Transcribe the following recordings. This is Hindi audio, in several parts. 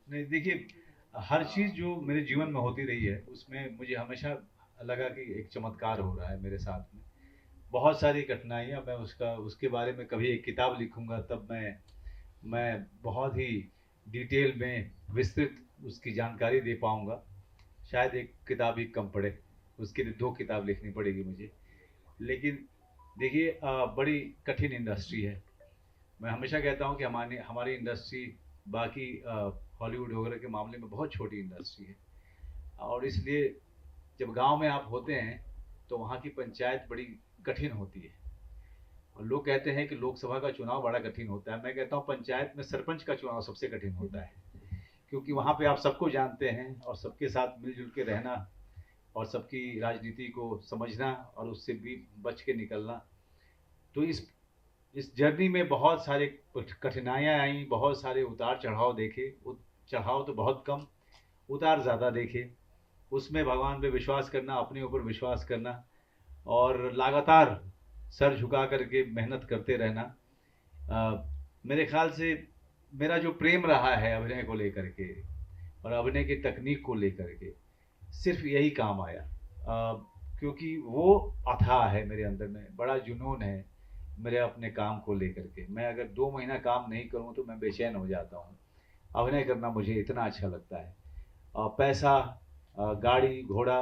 नहीं देखिए, हर चीज़ जो मेरे जीवन में होती रही है, उसमें मुझे हमेशा लगा कि एक चमत्कार हो रहा है मेरे साथ में। बहुत सारी कठिनाइयाँ, मैं उसका उसके बारे में कभी एक किताब लिखूँगा तब मैं बहुत ही डिटेल में विस्तृत उसकी जानकारी दे पाऊँगा। शायद एक किताब ही कम पड़े, उसके लिए 2 किताब लिखनी पड़ेगी मुझे। लेकिन देखिए बड़ी कठिन इंडस्ट्री है। मैं हमेशा कहता हूँ कि हमारी हमारी इंडस्ट्री बाकी हॉलीवुड वगैरह के मामले में बहुत छोटी इंडस्ट्री है, और इसलिए जब गांव में आप होते हैं तो वहाँ की पंचायत बड़ी कठिन होती है। और लोग कहते हैं कि लोकसभा का चुनाव बड़ा कठिन होता है, मैं कहता हूँ पंचायत में सरपंच का चुनाव सबसे कठिन होता है, क्योंकि वहाँ पे आप सबको जानते हैं और सबके साथ मिलजुल के रहना और सबकी राजनीति को समझना और उससे भी बच के निकलना। तो इस जर्नी में बहुत सारे कठिनाइयाँ आई, बहुत सारे उतार चढ़ाव देखे। चढ़ाव तो बहुत कम, उतार ज़्यादा देखे। उसमें भगवान पे विश्वास करना, अपने ऊपर विश्वास करना और लगातार सर झुका करके मेहनत करते रहना। मेरे ख्याल से मेरा जो प्रेम रहा है अभिनय को लेकर के और अभिनय की तकनीक को लेकर के, सिर्फ यही काम आया। क्योंकि वो अथाह है मेरे अंदर में, बड़ा जुनून है मेरे अपने काम को लेकर के। मैं अगर 2 महीना काम नहीं करूँ तो मैं बेचैन हो जाता हूँ। अभिनय करना मुझे इतना अच्छा लगता है। पैसा, गाड़ी घोड़ा,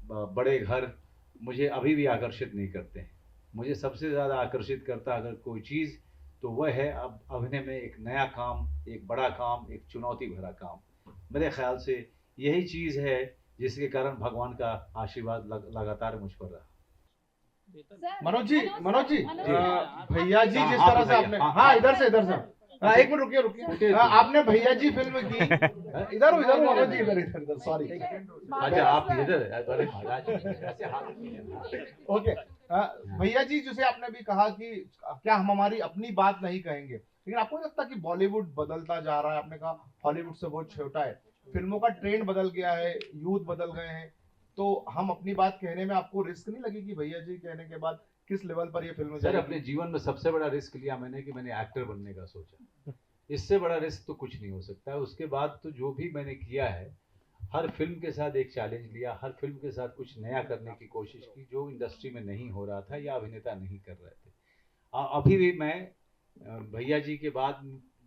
बड़े घर मुझे अभी भी आकर्षित नहीं करते हैं। मुझे सबसे ज़्यादा आकर्षित करता अगर कोई चीज़ तो वह है अब अभिनय में एक नया काम, एक बड़ा काम, एक चुनौती भरा काम। मेरे ख्याल से यही चीज़ है जिसके कारण भगवान का आशीर्वाद लगातार मुझ पर रहा। मनोज जी जी भैया जी जिस हाँ तरह से भैया, आपने, हाँ हाँ इधर से अच्छा, एक मिनट रुकिए रुकिए। आपने भैया जी फिल्म की, इधर इधर मनोज जी इधर इधर इधर सॉरी। अच्छा आप इधर, अरे महाराज ऐसे हाथ नहीं। ओके, भैया जी जिसे आपने भी कहा कि क्या हम हमारी अपनी बात नहीं कहेंगे, लेकिन आपको नहीं लगता कि बॉलीवुड बदलता जा रहा है? आपने कहा हॉलीवुड से बहुत छोटा है, फिल्मों का ट्रेंड बदल गया है, यूथ बदल गए हैं, तो हम अपनी बात कहने में आपको रिस्क नहीं लगी कि भैया जी कहने के बाद किस लेवल पर ये फिल्म सर जाएगी? अपने जीवन में सबसे बड़ा रिस्क लिया मैंने कि मैंने एक्टर बनने का सोचा। इससे बड़ा रिस्क तो कुछ नहीं हो सकता है। उसके बाद तो जो भी मैंने किया है, हर फिल्म के साथ एक चैलेंज लिया, हर फिल्म के साथ कुछ नया करने की कोशिश की जो इंडस्ट्री में नहीं हो रहा था या अभिनेता नहीं कर रहे थे। अभी भी मैं भैया जी के बाद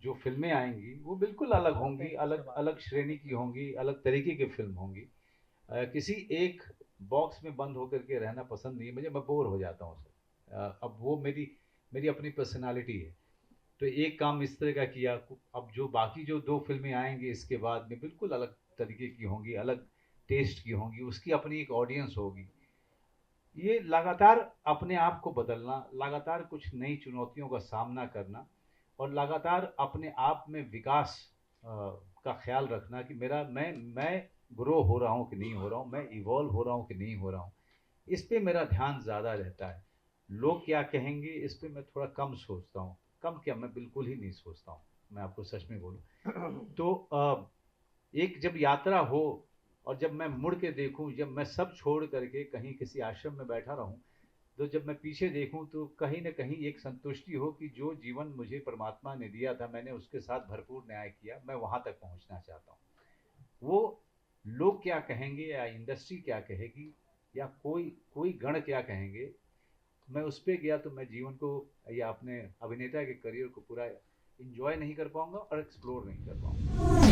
जो फिल्में आएंगी वो बिल्कुल अलग होंगी, अलग अलग श्रेणी की होंगी, अलग तरीके की फिल्म होंगी। किसी एक बॉक्स में बंद होकर के रहना पसंद नहीं है मुझे, मैं बोर हो जाता हूँ सर। अब वो मेरी मेरी अपनी पर्सनालिटी है। तो एक काम इस तरह का किया, अब जो बाकी जो 2 फिल्में आएंगी इसके बाद में बिल्कुल अलग तरीके की होंगी, अलग टेस्ट की होंगी, उसकी अपनी एक ऑडियंस होगी। ये लगातार अपने आप को बदलना, लगातार कुछ नई चुनौतियों का सामना करना और लगातार अपने आप में विकास का ख्याल रखना कि मैं ग्रो हो रहा हूँ कि नहीं हो रहा हूँ, मैं इवॉल्व हो रहा हूँ कि नहीं हो रहा हूँ। इस पे मेरा ध्यान ज़्यादा रहता है। लोग क्या कहेंगे इस पे मैं थोड़ा कम सोचता हूँ। कम क्या, मैं बिल्कुल ही नहीं सोचता हूँ, मैं आपको सच में बोलूँ तो एक जब यात्रा हो और जब मैं मुड़ के देखूं, जब मैं सब छोड़ करके कहीं किसी आश्रम में बैठा रहूं, तो जब मैं पीछे देखूं तो कहीं ना कहीं एक संतुष्टि हो कि जो जीवन मुझे परमात्मा ने दिया था मैंने उसके साथ भरपूर न्याय किया, मैं वहां तक पहुंचना चाहता हूं। वो लोग क्या कहेंगे या इंडस्ट्री क्या कहेगी या कोई कोई गण क्या कहेंगे, मैं उस पर गया तो मैं जीवन को या अपने अभिनेता के करियर को पूरा इंजॉय नहीं कर पाऊंगा और एक्सप्लोर नहीं कर पाऊंगा।